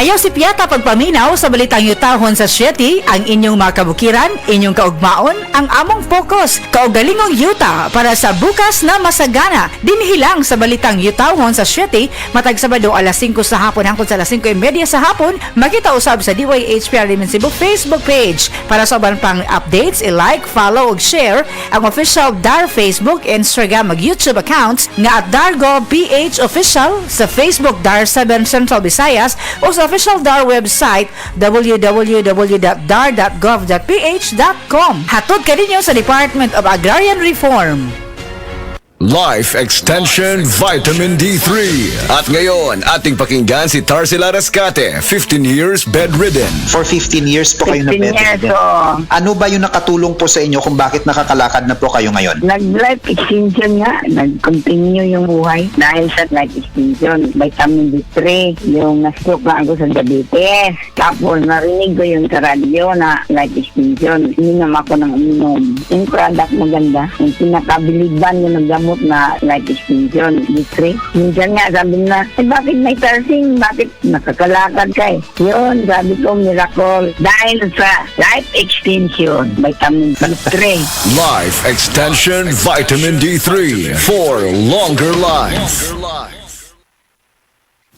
Ayaw si Piata pagpaminaw sa balitang yutahon sa Sieti, ang inyong mga kabukiran, inyong kaugmaon, ang among focus, kaugalingong yuta para sa bukas na masagana. Dinhilang sa balitang yutahon sa Sieti, matag Sabado alas 5 sa hapon hangtod sa alas 5:30 sa hapon, makita usab sa DYHPR Limen Cebu Facebook page. Para sa uban pang updates, i-like, follow ug share ang official DAR Facebook, Instagram ug YouTube accounts nga at Dargo PH Official sa Facebook DAR 7 Central Visayas o sa official DAR website www.dar.gov.ph.com. Hatod kaninyo sa Department of Agrarian Reform. Life Extension Vitamin D3. At ngayon, ating pakinggan si Tarsila Rescate, 15 years bedridden. For 15 years po kayo na 15 years, bedridden. Ano ba yung nakatulong po sa inyo kung bakit nakakalakad na po kayo ngayon? Nag-life extension nga. Nag-continue yung buhay dahil sa life extension. Vitamin D3, yung na-stroke na ako sa diabetes. Tapos narinig ko yung sa radyo na life extension. Ininom ako ng uminom. Yung product maganda. Yung pinakabiliban yung nagdamot na life extension D3. Minsan nga sabi na, bakit may tarsing? Bakit nakakalakad ka eh? Yun, sabi ko miracle. Dahil sa life extension, vitamin D3. Life Extension Vitamin D3 for longer life.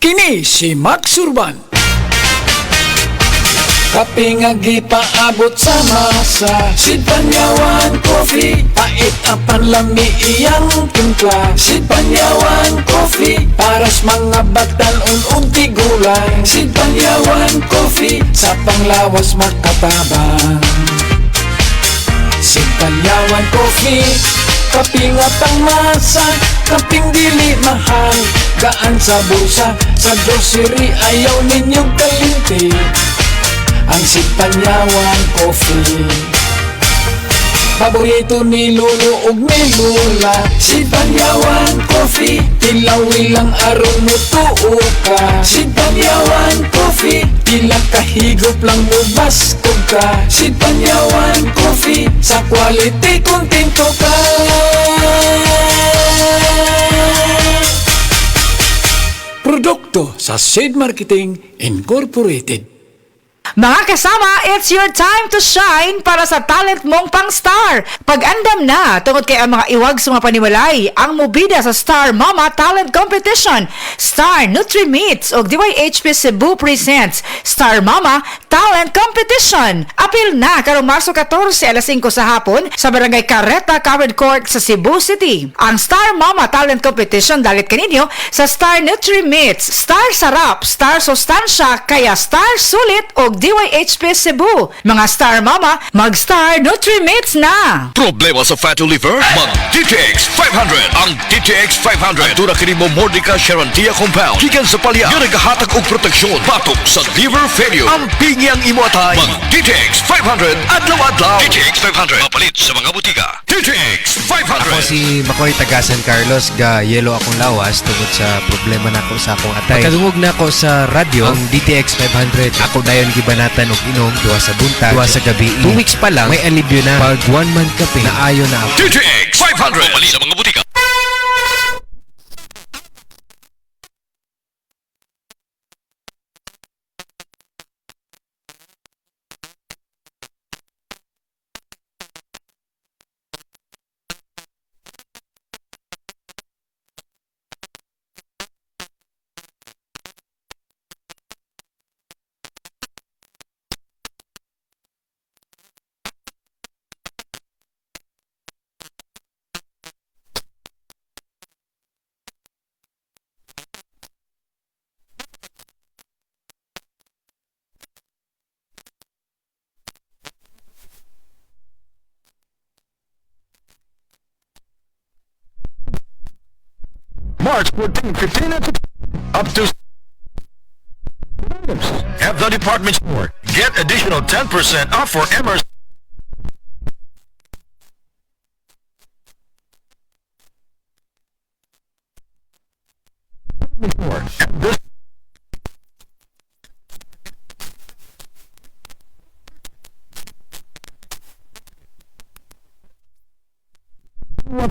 Kini si Max Urban. Kape nga gipaabot sa masa, Sid Panyawan Coffee, pait apan lami iyang timpla. Sid Panyawan Coffee, paras mga batan unti gulay. Sid Panyawan Coffee, sa panglawas makatabang. Sid Panyawan Coffee, kaping at ang masa, kaping dili mahal, gaan sa bulsa, sa grocery ayaw ninyong kalinti. Ang Sid Panyawan Coffee, paborito ni Lolo ug ni Lola. Sid Panyawan Coffee, tilawi lang aron mo tuo ka. Sid Panyawan Coffee, pila kahigop lang mo bastog ka. Sid Panyawan Coffee, sa quality kontento ka. Produkto sa Sid Marketing Incorporated. Mga kasama, it's your time to shine para sa talent mong pang-star. Pag-andam na, tungod kay ang mga iwag sa mga paniwalay, ang mubida sa Star Mama Talent Competition. Star Nutri-Meats o DYHP Cebu presents Star Mama Talent Competition. Apil na karong Marso 14 alas 5 sa hapon sa Barangay Carreta, Covered Court sa Cebu City. Ang Star Mama Talent Competition dalit kaninyo sa Star Nutri-Meats, Star Sarap, Star Sustansya, kaya Star Sulit o DYHP Cebu. Mga Star Mama, mag-Star Nutri-Mates na! Problema sa fatty liver? Mag-DTX 500! Ang DTX 500 tura kini mo Mordica Sharantia Compound gikan sa palya nga nagahatag og proteksyon batok sa liver failure. Ang pingi ang imo atay. Mag-DTX 500 adlaw-adlaw. DTX 500 mapalit sa mga butika. DTX 500. Ako si Makoy taga San Carlos, ga yelo akong lawas tungod sa problema nako sa akong atay. Pagkadungog na ako sa radyo ang DTX 500. Ako dayon gibanatan og inom duha sa buntag, duha sa gabi. 2 weeks pa lang may alibyo na. Pag 1 month kape na ayo na ako. DTX 500 mapalit sa mga butika. March 14, 15, and 16. Up to at the department store. Get additional 10% off for Emerson. This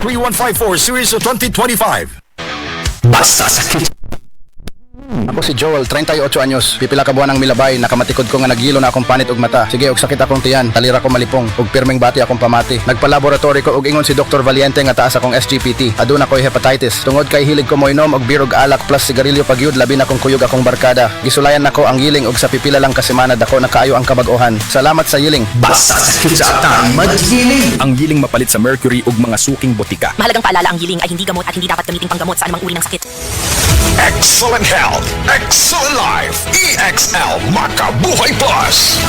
3154 series of 2025. Basta sakit. Ako si Joel, 38 anyos. Pipila ka buwan ang milabay, nakamatikod ko nga nagilo na akong panit ug mata. Sige, og sakit akong tiyan, talira ko malipong, ug pirming bati akong pamati. Nagpa-laboratory ko ug ingon si Dr. Valiente nga taas akong SGPT. Aduna ko'y hepatitis. Tungod kay hilig ko moinom og birog alak plus sigarilyo pagyud labi na kong kuyog akong barkada. Gisulayan nako ang giling ug sa pipila lang ka semana dako na kaayo ang kabag-ohan. Salamat sa giling. Basta sakit sa atang maggiling. Ang giling mapalit sa mercury ug mga suking botika. Mahalagang paalala, ang giling ay hindi gamot at hindi dapat gamitin panggamot sa anumang uri ng sakit. Excellent health, excellent life. EXL Makabuhay Plus.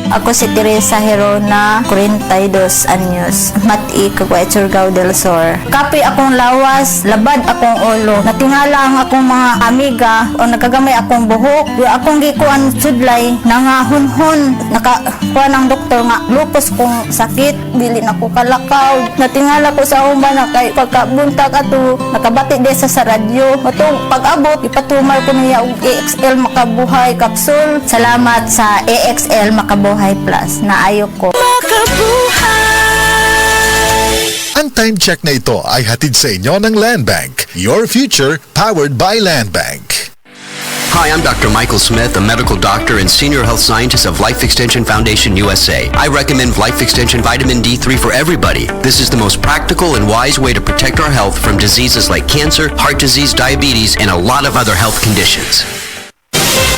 Ako si Teresa Herona, 42 anyos, mati kagway Surigao del Sur. Kapi akong lawas, labad akong ulo. Natingala ang akong mga amiga o nagagamay akong buhok. Yung akong gikuan sudlay, nangahunhon. Nakakuha ng doktor nga, lupus kong sakit, dili na ko kalakaw. Natingala ko sa umba na kay pagkabuntag ato, nakabati desa sa radyo. Matong pag-abot, ipatumal ko niya og EXL Makabuhay Capsule. Salamat sa EXL Makabuhay Plus na ayok ko. Ang time check na ito ay hatid sa inyo ng Land Bank. Your future powered by Land Bank. Hi, I'm Dr. Michael Smith, a medical doctor and senior health scientist of Life Extension Foundation USA. I recommend Life Extension Vitamin D3 for everybody. This is the most practical and wise way to protect our health from diseases like cancer, heart disease, diabetes, and a lot of other health conditions.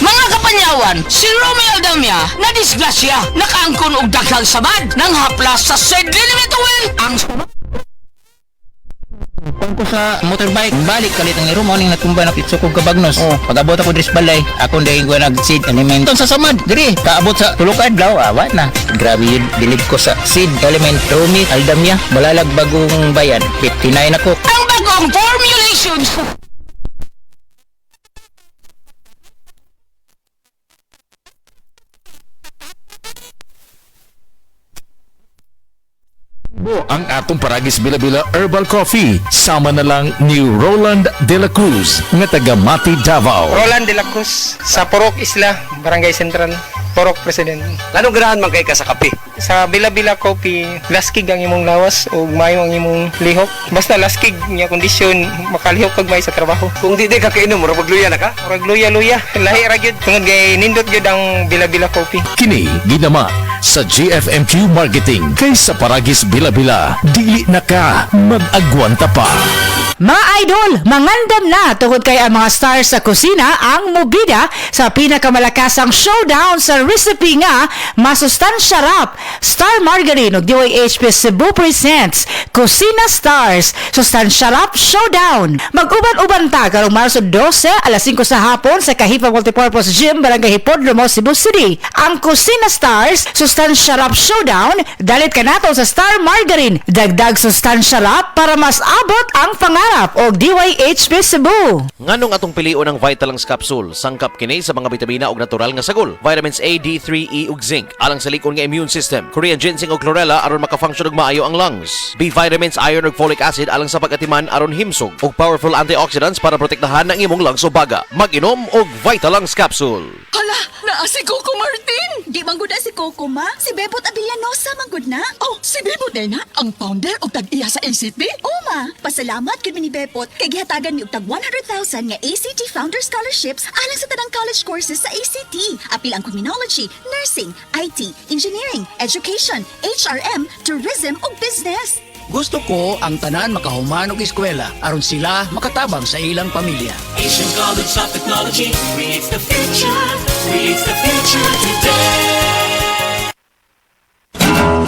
Mga kapanyawan, si Romeo Aldamia na disgrasya, nakaangkon og daghang sabad nang haplas sa said limit oil. Ang kung ko sa motorbike, balik kalit ang iro mo ning natumba na pitso kog kabagnos. Pag-abot ako dres balay, akong daing ko nag-seed element. Sa samad, diri, kaabot sa tulokad adlaw, awa na. Grabe yun, bilib ko sa seed element Romeo Aldamia, balalag bagong bayan, 59 ako. Ang bagong formulation. Ang atong Paragis Bila-Bila Herbal Coffee sama na lang ni Roland De La Cruz nga taga Mati, Davao. Roland De La Cruz sa Purok Isla, Barangay Central, Purok President. Anong ganahan man kay ka sa kape? Sa Bila-Bila Coffee, laskig ang imong lawas o mayo ang imong lihok. Basta laskig niya kondisyon, makalihok kag may sa trabaho. Kung di ka kainom, mura magluya na ka? Murag luya-luya, lahi ra gyud. Tungod kay nindot gyud ang Bila-Bila Coffee. Kini ginama sa GFMQ Marketing kay sa Paragis Bila-Bila, dili na ka mag-agwanta pa. Mga idol, mangandam na tungod kay ang mga stars sa kusina ang mubida sa pinakamalakasang showdown sa recipe nga masustansya rap. Star Margarine ug DOHP Cebu presents Kusina Stars Sustansya Rap Showdown. Mag-uban-uban ta karong Marso 12 alas 5 sa hapon sa Kahipa Multipurpose Gym, Barangay Hipodromo, Cebu City. Ang Kusina Stars Sustansya Rap Showdown dalit ka nato sa Star Margarine. Dagdag sustansya rap para mas abot ang pangarap og DYHP Cebu. Nganong atong pilion ang Vitalangs Capsule, sangkap kini sa mga bitamina ug natural nga sagol. Vitamins A, D3, E ug zinc alang sa likon nga immune system. Korean ginseng ug chlorella aron maka-function og maayo ang lungs. B vitamins, iron ug folic acid alang sa pag-atiman aron himsog ug powerful antioxidants para protektahan ang imong lungs ug baga. Mag-inom og Vitalangs Capsule. Hala, naa si Coco Martin. Di manggod si Coco ma, si Bebot Avillanosa manggod na. Oh, si Bebot na ang founder og tag-iya sa ACT. Oh ma, pasalamat gud ni Bebot kay gihatagan ni og tag 100,000 nga ACT Founder Scholarships alang sa tanang college courses sa ACT. Apil ang criminology, nursing, IT, engineering, education, HRM, tourism ug business. Gusto ko ang tanan makahuman og eskwela aron sila makatabang sa ilang pamilya. Asian College of Technology creates the future today.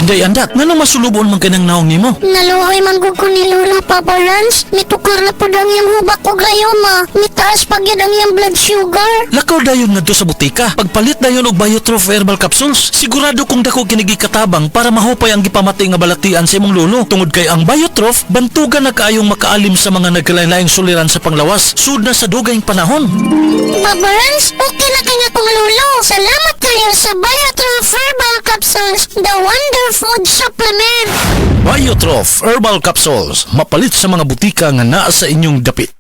Day andak, nganong masulubon man kanang naong nimo? Naluoy manggug ko ni Lola Papa Lance. Mitukar na po ang iyang hubak ko gayoma. Mitaas pag yan ang iyang blood sugar. Lakaw dayon nga do sa butika. Pagpalit dayon og Biotrof Herbal Capsules, sigurado kong dako kinigi katabang para mahupay ang gipamati nga balatian sa imong lolo. Tungod kay ang Biotrof, bantugan na kaayong makaalim sa mga nagkalain-laing suliran sa panglawas. Sud na sa dugayng panahon. Papa Lance, okay na kanya kong lolo. Salamat kayo sa Biotrof Herbal Capsules, the wonder food supplement. Biotrof Herbal Capsules, mapalit sa mga butika nga naa sa inyong dapit.